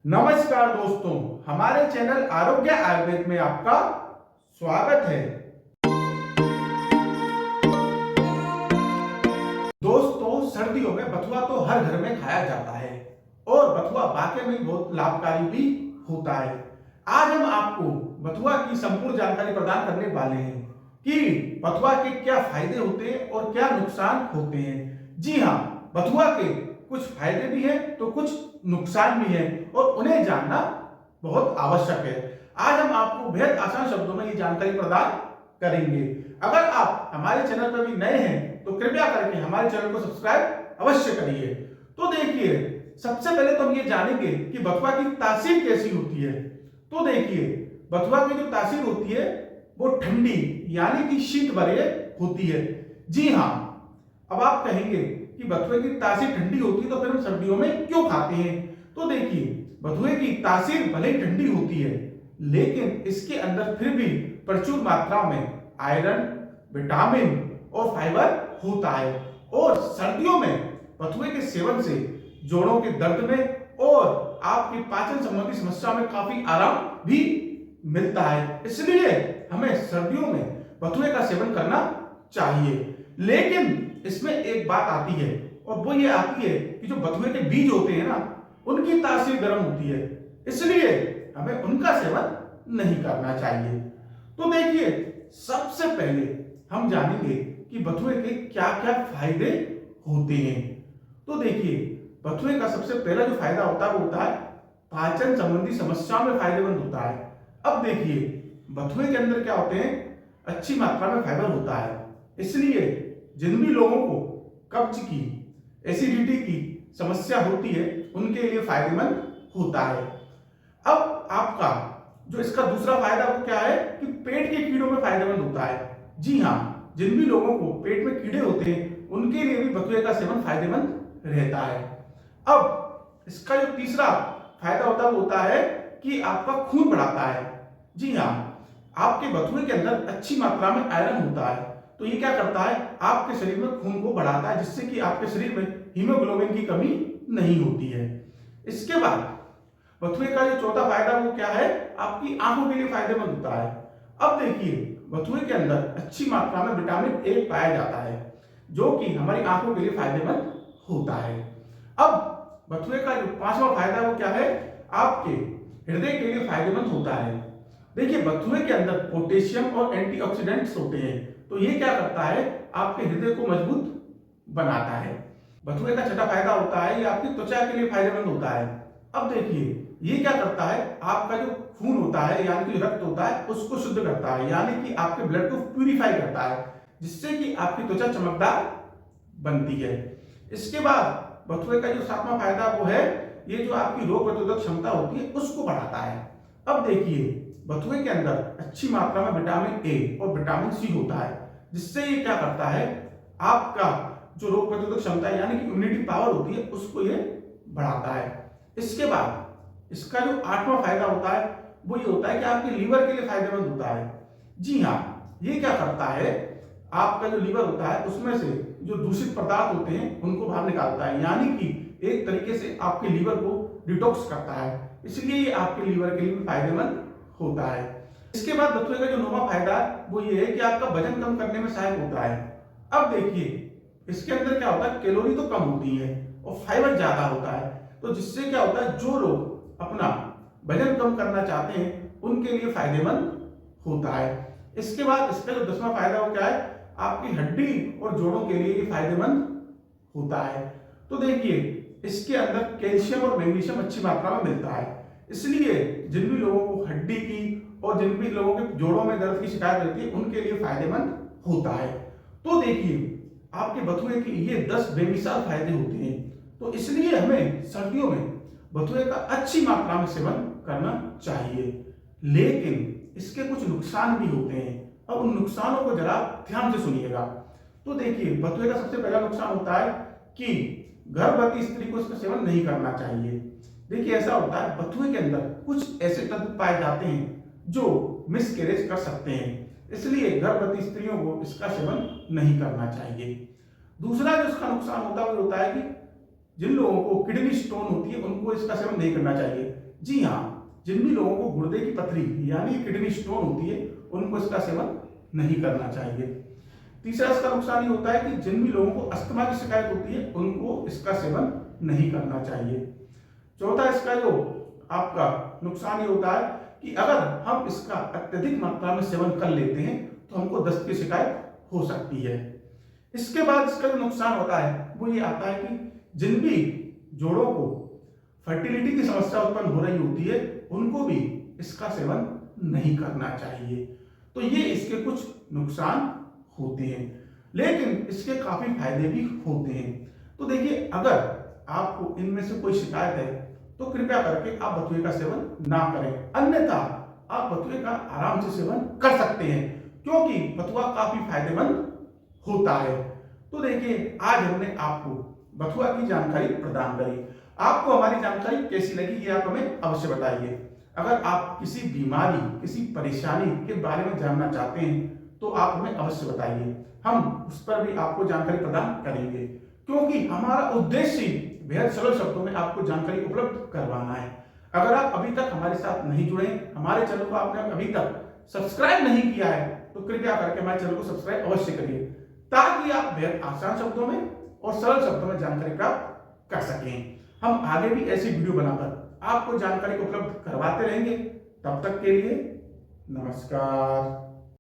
नमस्कार दोस्तों, हमारे चैनल आरोग्य आयुर्वेद में आपका स्वागत है। दोस्तों, सर्दियों में बथुआ तो हर घर में खाया जाता है और बथुआ वाकई में बहुत लाभकारी भी होता है। आज हम आपको बथुआ की संपूर्ण जानकारी प्रदान करने वाले हैं कि बथुआ के क्या फायदे होते हैं और क्या नुकसान होते हैं। जी हाँ, बथुआ के कुछ फायदे भी हैं तो कुछ नुकसान भी हैं और उन्हें जानना बहुत आवश्यक है। आज हम आपको बेहद आसान शब्दों में ये जानकारी प्रदान करेंगे। अगर आप हमारे चैनल पर भी नए हैं तो कृपया करके हमारे चैनल को सब्सक्राइब अवश्य करिए। तो देखिए, सबसे पहले तो हम ये जानेंगे कि बथुआ की तासीर कैसी होती है। तो देखिए, बथुआ की जो तासीर होती है वो ठंडी यानी कि शीत भरे होती है। जी हाँ, अब आप कहेंगे कि बथुए की तासीर ठंडी होती है तो फिर हम सर्दियों में क्यों खाते हैं। तो देखिए, बथुए की तासीर भले ही ठंडी होती है लेकिन इसके अंदर फिर भी प्रचुर मात्रा में आयरन, विटामिन और फाइबर होता है और सर्दियों में बथुए के सेवन से जोड़ों के दर्द में और आपकी पाचन संबंधी समस्या में काफी आराम भी मिलता है। इसलिए हमें सर्दियों में बथुए का सेवन करना चाहिए। लेकिन इसमें एक बात आती है और वो ये आती है कि जो बथुए के बीज होते हैं ना, उनकी तासीर गर्म होती है, इसलिए हमें उनका सेवन नहीं करना चाहिए। तो देखिए, सबसे पहले हम जानेंगे कि बथुए के क्या क्या फायदे होते हैं। तो देखिए, बथुए का सबसे पहला जो फायदा होता है वो होता है पाचन संबंधी समस्याओं में फायदेमंद होता है। अब देखिए, बथुए के अंदर क्या होते हैं, अच्छी मात्रा में फाइबर होता है, इसलिए जिन भी लोगों को कब्ज की, एसिडिटी की समस्या होती है उनके लिए फायदेमंद होता है। अब आपका जो इसका दूसरा फायदा वो क्या है कि पेट के कीड़ों में फायदेमंद होता है। जी हाँ, जिन भी लोगों को पेट में कीड़े होते हैं उनके लिए भी बथुए का सेवन फायदेमंद रहता है। अब इसका जो तीसरा फायदा होता है वो होता है कि आपका खून बढ़ाता है। जी हाँ, आपके बथुए के अंदर अच्छी मात्रा में आयरन होता है तो ये क्या करता है, आपके शरीर में खून को बढ़ाता है जिससे कि आपके शरीर में हीमोग्लोबिन की कमी नहीं होती है। इसके बाद बथुए का जो चौथा फायदा वो क्या है, आपकी आंखों के लिए फायदेमंद होता है। अब देखिए, बथुए के अंदर अच्छी मात्रा में विटामिन ए पाया जाता है जो कि हमारी आंखों के लिए फायदेमंद होता है। अब बथुए का जो पांचवा फायदा वो क्या है, आपके हृदय के लिए फायदेमंद होता है। देखिए, बथुए के अंदर पोटेशियम और एंटीऑक्सीडेंट्स होते हैं तो ये क्या करता है, आपके हृदय को मजबूत बनाता है। बथुए का छठा फायदा होता है, ये आपकी त्वचा के लिए फायदेमंद होता है। अब देखिए, ये क्या करता है, आपका जो खून होता है यानी कि रक्त होता है उसको शुद्ध करता है, यानी कि आपके ब्लड को प्यूरिफाई करता है जिससे कि आपकी त्वचा चमकदार बनती है। इसके बाद बथुए का जो सातवां फायदा वो है, ये जो आपकी रोग प्रतिरोधक क्षमता होती है उसको बढ़ाता है। अब देखिए, बथुए के अंदर अच्छी मात्रा में विटामिन ए और विटामिन सी होता है जिससे ये क्या करता है, आपका जो रोग प्रतिरोधक क्षमता है यानी कि इम्यूनिटी पावर होती है उसको ये बढ़ाता है। इसके बाद इसका जो आठवां फायदा होता है वो ये होता है कि आपके लीवर के लिए फायदेमंद होता है। जी हाँ, ये क्या करता है, आपका जो लीवर होता है उसमें से जो दूषित पदार्थ होते हैं उनको बाहर निकालता है, यानी कि एक तरीके से आपके लीवर को डिटॉक्स करता है, इसलिए ये आपके लीवर के लिए भी फायदेमंद होता है। इसके बाद बथुए का जो नौवां फायदा है वो ये है कि आपका वजन कम करने में सहायक होता है। अब देखिए, इसके अंदर क्या होता है, कैलोरी तो कम होती है और फाइबर ज्यादा होता है, तो जिससे क्या होता है, जो लोग अपना वजन कम करना चाहते हैं उनके लिए फायदेमंद होता है। इसके बाद इसका जो 10वां फायदा वो क्या है, आपकी हड्डी और जोड़ों के लिए फायदेमंद होता है। तो देखिए, इसके अंदर कैल्शियम और मैग्नीशियम अच्छी मात्रा में मिलता है, इसलिए जिन भी लोगों को हड्डी की और जिन भी लोगों के जोड़ों में दर्द की शिकायत रहती है उनके लिए फायदेमंद होता है। तो देखिए, आपके बथुए के ये 10 बेमिसाल फायदे होते हैं, तो इसलिए हमें सर्दियों में बथुए का अच्छी मात्रा में सेवन करना चाहिए। लेकिन इसके कुछ नुकसान भी होते हैं। अब उन नुकसानों को जरा ध्यान से सुनिएगा। तो देखिए, बथुए का सबसे पहला नुकसान होता है कि गर्भवती स्त्री को इसका सेवन नहीं करना चाहिए। देखिए, ऐसा होता है, बथुए के अंदर कुछ ऐसे तत्व पाए जाते हैं जो मिसकैरेज कर सकते हैं, इसलिए गर्भवती स्त्रियों को इसका सेवन नहीं करना चाहिए। दूसरा जो इसका नुकसान होता है वो होता है कि जिन लोगों को किडनी स्टोन होती है उनको इसका सेवन नहीं करना चाहिए। जी हाँ, जिन भी लोगों को गुर्दे की पथरी यानी किडनी स्टोन होती है, उनको इसका सेवन नहीं करना चाहिए। तीसरा इसका नुकसान ये होता है कि जिन भी लोगों को अस्थमा की शिकायत होती है, उनको इसका सेवन नहीं करना चाहिए। चौथा इसका जो आपका नुकसान ये होता है कि अगर हम इसका अत्यधिक मात्रा में सेवन कर लेते हैं तो हमको दस्त की शिकायत हो सकती है। इसके बाद इसका जो नुकसान होता है वो ये आता है कि जिन भी जोड़ों को फर्टिलिटी की समस्या उत्पन्न हो रही होती है, उनको भी इसका सेवन नहीं करना चाहिए। तो ये इसके कुछ नुकसान होते हैं, लेकिन इसके काफी फायदे भी होते हैं। तो देखिए, अगर आपको इनमें से कोई शिकायत है तो कृपया करके आप बथुए का सेवन ना करें, अन्यथा आप बथुए का आराम से सेवन कर सकते हैं, क्योंकि बथुआ काफी फायदेमंद होता है। तो देखिए, आज हमने आपको बथुआ की जानकारी प्रदान करी। आपको हमारी जानकारी कैसी लगी ये आप हमें अवश्य बताइए। अगर आप किसी बीमारी, किसी परेशानी के बारे में जानना चाहते हैं तो आप हमें अवश्य बताइए, हम उस पर भी आपको जानकारी प्रदान करेंगे, क्योंकि हमारा उद्देश्य बेहद सरल शब्दों में आपको जानकारी उपलब्ध करवाना है। अगर आप अभी तक हमारे साथ नहीं जुड़े, हमारे चैनल को आपने अभी तक सब्सक्राइब नहीं किया है, तो कृपया करके हमारे चैनल को सब्सक्राइब अवश्य करिए, ताकि आप बेहद आसान शब्दों में और सरल शब्दों में जानकारी प्राप्त कर सकें। हम आगे भी ऐसी वीडियो बनाकर आपको जानकारी उपलब्ध करवाते रहेंगे। तब तक के लिए नमस्कार।